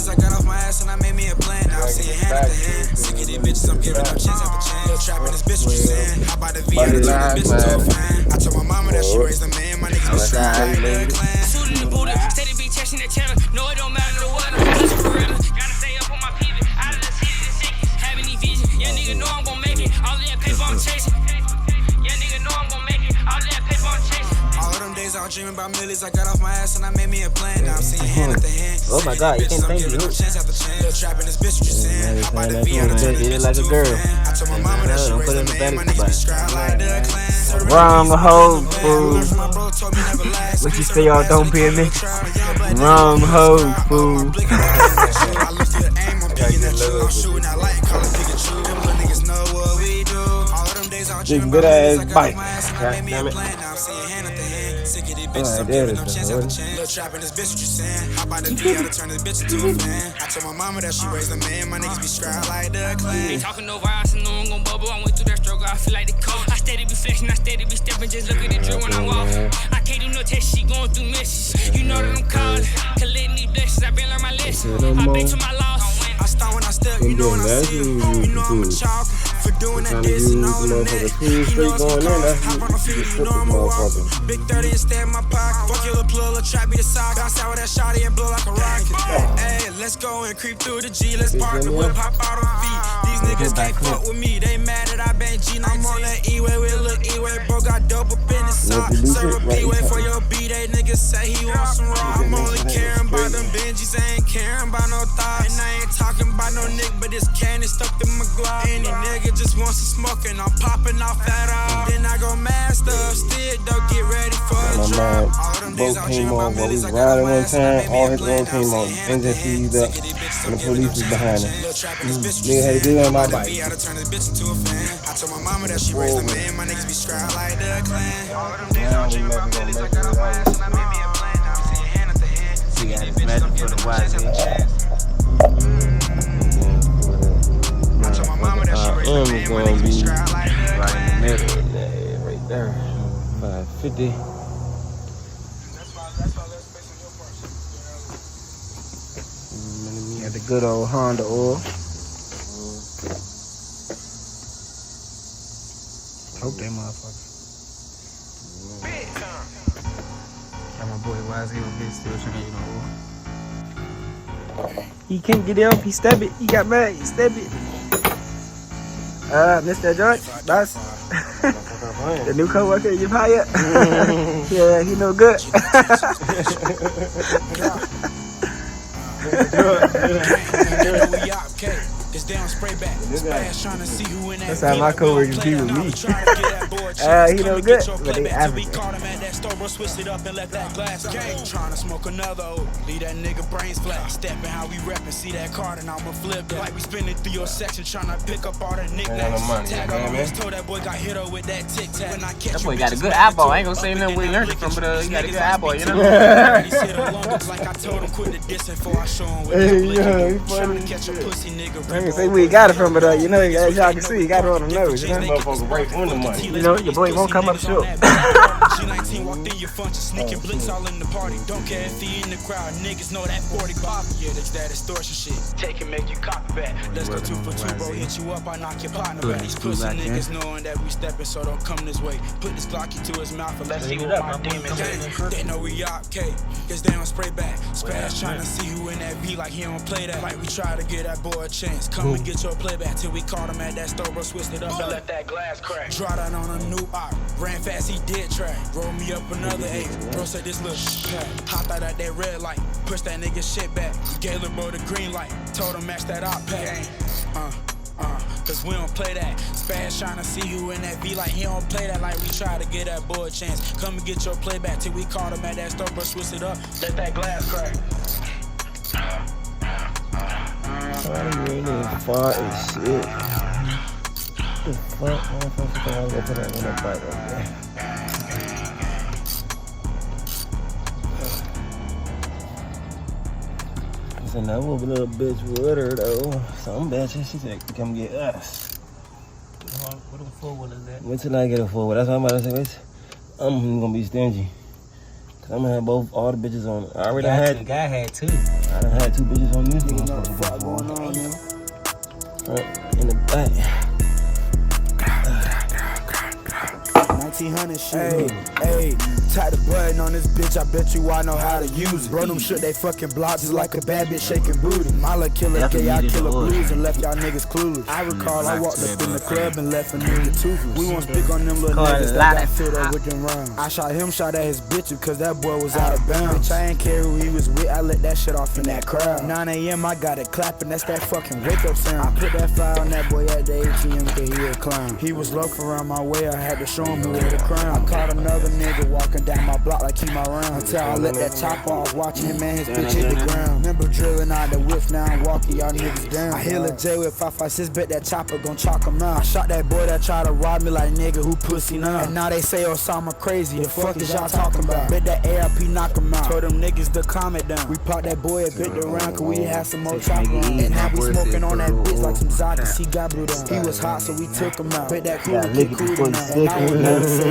millies, I got off my ass and I made me a plan. Now I'm seeing hand after hand. Sick of these bitches, I'm giving up chance after chance. Little trapping this bitch, what you saying? How about the V? I turn this bitch into a fan. I told my mama that she raised a man. My niggas be strapped like the clan. Shooting the Buddha, steady be chasing the channel. No, it don't matter no what. Just for real. Gotta stay up on my pivot. Out of the city to sick. Having these visions. Yeah, nigga know I'm gon' make it. All of that paper I'm chasing. Yeah, nigga know I'm gon' make it. All of that paper I'm chasing. All of them days I was dreaming about millies. I got off my ass and I made me a plan. Now I'm seeing hand after hand. Oh my God, you can't thank me. Chance after chance. Little trapping this bitch, what you saying? How about the V? I turn this bitch like a into girl. a fan. I told my mama that she raised a man. My niggas be strapped like the clan. Wrong hoe fool. What you say, y'all don't be a me? Wrong hoe fool. Big good ass bite. God damn it. Alright, there it is. Little trapping this bitch, what you saying? How about the V? I turn this bitch into a fan. I told my mama that she raised a man. My niggas be strapped like the clan. Ain't talking no violence, and no one gon' bubble. I went through that struggle, I feel like the cold. I steady be flexing, I steady be stepping. Just look at the drill when I walk. I can't do no test, she going through missions. You know that I'm calling, collecting these blessings. I been learning my lesson. I been to my loss. I start when I step, you know when I see it. You know I'm a chalk for doing that this and all the net. You know it's going on. Hop on the feet, you know I'm a walker. Big 30 and stay in my pocket. Fuck your little plug, little trap me the sock. Outside with that shotty and blow like a rocket. Hey, let's go and creep through the G. Let's park the whip, hop out on feet. These niggas can't fuck with me. They mad that I been G. I'm on that E-way with a little E-way. Bro got dope up in the sock. Serve a B-way for your B. They niggas say he want some raw. I'm only caring about them Benjis. I ain't caring about no thoughts. And I ain't talking about no nigga, but this candy stuck to my glove. Any nigga just wants some smoke and I'm popping off that off. Then I go master up, stick though, get ready for a drop. All them days I dream about millies, I got off my ass and I made me a plan. Now I'm seeing hand at the hand. Sick of these bitches, I'm giving up chance after chance. Little trapping this bitch, what you saying? How about the V? I turn this bitch into a fan. I told my mama that she raised a man. My niggas be strapped like the clan. All them days I dream about millies, I got off my ass and I made me a plan. Now I'm seeing hand at the hand. Sick of these bitches, I'm giving up chance after chance. I told my mama that she raised a man. My niggas be strapped like the clan. Right there. 550. Got the good old Honda oil. Hope that motherfucker. Got my boy Yz125 bitch still trying to oil. He can't get up, he stabbed it. He got mad, he stabbed it. Missed that joint? Boss? The new co-worker in your pie yet? Yeah, he no good. That's how my co-workers be with me. He no good, but they average. Trying to smoke another old, leave that nigga brains flat. Stepping how we reppin', see that card and I'ma flip it. Like we spinning through your section, trying to pick up all the knickknacks. Tag on the told that boy got hit up with that tic tac. When I catch that boy got a good eyeball. I ain't gonna say nothing we learned it from, but he got a good eyeball, you know? Like I told him quit the distance before I show him. Hey, yo, he funny. Catch a pussy nigga. I ain't say where he got it from, but you know, as y'all can see, he got it on the nose, you know? Motherfucker right on the money. You know, your boy won't come up short. G19 walked in your function, sneaking blitz all in the party. Don't care if he in the crowd, niggas know that 40 pop. Yeah, that's that extortion shit. Take and make you copy back. Let's go 2 for 2, bro. Hit you up, I knock your partner back. These pussy niggas knowing that we stepping, so don't come this way. Put this Glocky to his mouth and let's see what my demons ain't. They know we out, K. Guess they don't spray back. Spaz trying to see who in that beat like he don't play that. Like we try to get that boy a chance. Come and get your playback till we caught him at that store, bro. Switched it up and let that glass crack. Draw that on a new op. Ran fast, he did track. Roll me up another 8. Bro said this little shit. Hopped out at that red light. Push that nigga shit back. Gave lil' bro the green light. Told him match that op pack. Cause we don't play that. Spaz trying to see you in that beat like he don't play that. Like we try to get that boy a chance. Come and get your playback till we caught him at that store, bro. Switch it up. Let that glass crack. I'm really far as shit. The fuck, motherfucker, I'm gonna put that on the bike right there. So now we'll be a little bitch with her though. Some bitches, she said, come get us. What a 4-wheel is that? Wait till I get a 4-wheel. That's what I'm about to say, bitch. I'm gonna be stingy. Cause I'm gonna have all the bitches on it. I already The guy had two. I done had 2 bitches on this. Nigga know what the fuck going on, man. Front in the back. 1900 shit. Hey, tie the button on this bitch, I bet you I know how to use it. Bro, them shit, they fucking block just like a bad bitch shaking booty. Mala killer, K.I. killer blues and left y'all niggas clueless. I recall I walked up in the club and left a nigga toothless. We won't speak on them little niggas that got filled up with them rounds. I shot him, shot at his bitch cause that boy was out of bounds. Bitch, I ain't care who he was with, I let that shit off in that crowd. 9 a.m. I got it clapping, that's that fucking wake up sound. I put that fire on that boy at the ATM cause he a clown. He was loaf around my way, I had to show him who had the crown. I caught another nigga walking down my block like he my round. Until I let that chop off, watching him and his bitch hit the ground. Remember drilling out the whip, now I'm walking y'all niggas down. I heal a J with 5.56, bet that chopper gon' chalk him out. I shot that boy that tried to rob me like nigga who pussy now. And now they say Osama crazy, the fuck is y'all talking about? Bet that ARP knock him out, told them niggas to calm it down. We popped that boy a bit around cause we had some more chopper on. And now we smoking on that bitch like some Zaka, see got blue down. He was hot so we took him out. Bet that cool keep cool now. And I was never say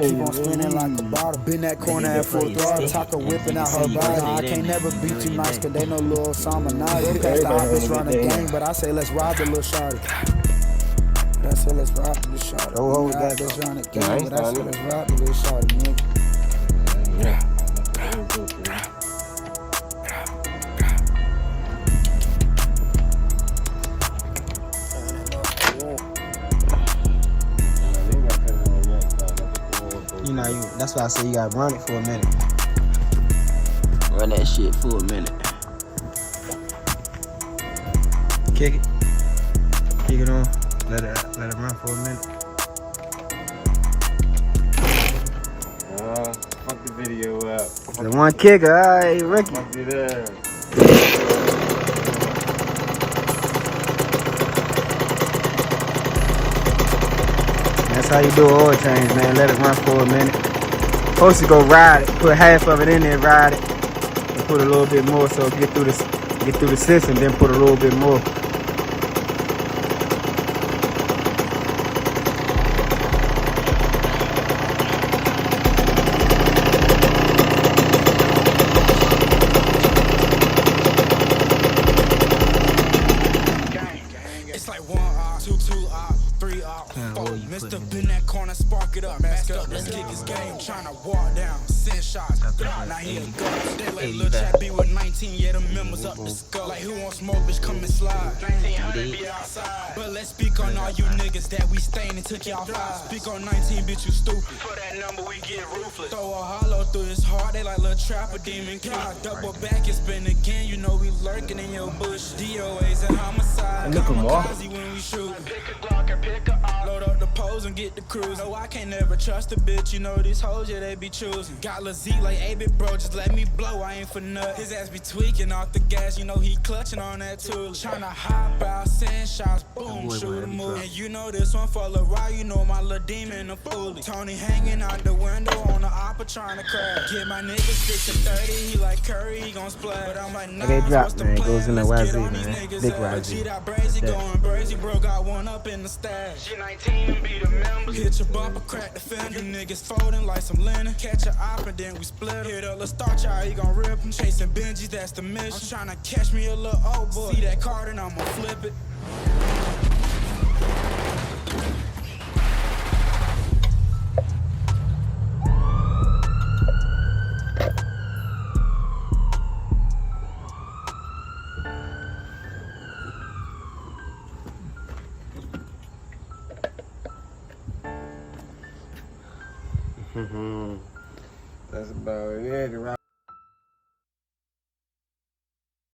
keep on spinning like a bottle. Been that corner at full throttle, Taka whipping out her body. I can't never be too nice, cause they know little Osama now. They pass the office run the gang, but I say let's ride the little shawty. I say let's ride the little shawty. Oh, we got this run the gang, but I say let's ride the little shawty, nigga. Yeah. You know, that's why I say you gotta run it for a minute. Run that shit for a minute. Kick it. Kick it on. Let it run for a minute. Fuck the video up. The one kicker, alright, Ricky. Fuck it up. That's how you do oil change, man. Let it run for a minute. Supposed to go ride it. Put half of it in there, ride it, and put a little bit more so get through the system. Then put a little bit more. It's like 1 off, 2 off, 3 off, 4. Missed up in that corner, spark it up, mask up. Let's kick his game, tryna walk down, send shots. Now he a ghost. They like Lil Chappie with 19, yeah, the members up the skull. Like who want smoke, bitch, come and slide. 1900 be outside. But let's speak on all you niggas that we stained and took y'all flies. Speak on 19, bitch, you stupid. For that number, we get ruthless. Throw a hollow through his heart, they like Lil Trapper, demon king. Double back and spin again, you know we lurking in your bush. DOAs and homicide. Kamikaze when we shoot. Pick a Glock and pick a op. Load up the pose and get the cruise. No, I can't never trust a bitch, you know these hoes, yeah, they be choosing. Got Lil Z like, hey, big bro, just let me blow, I ain't for nut. His ass be tweaking off the gas, you know he clutching on that tool. Tryna hop out, send shots, boom, shoot a move. And you know this one for Lil Rye, you know my little demon a fully. Tony hanging out the window on the opera tryna crash. Get my nigga 6 and 30, he like Curry, he gon' splash. But I'm like, nah, They drop, what's the man. It plan? goes in the Let's get YZ, on these man. niggas Big up. YZ. G.I. Brazy going brazy, bro, got one up in the stash. G19 and be the members. Hit your bumper, crack the fender. You niggas folding like some linen. Catch a op and then we split. Hit a little star child, he gon' rip him. Chasing Benji, that's the mission. I'm tryna catch me a little old boy. See that card and I'ma flip it. That's about it.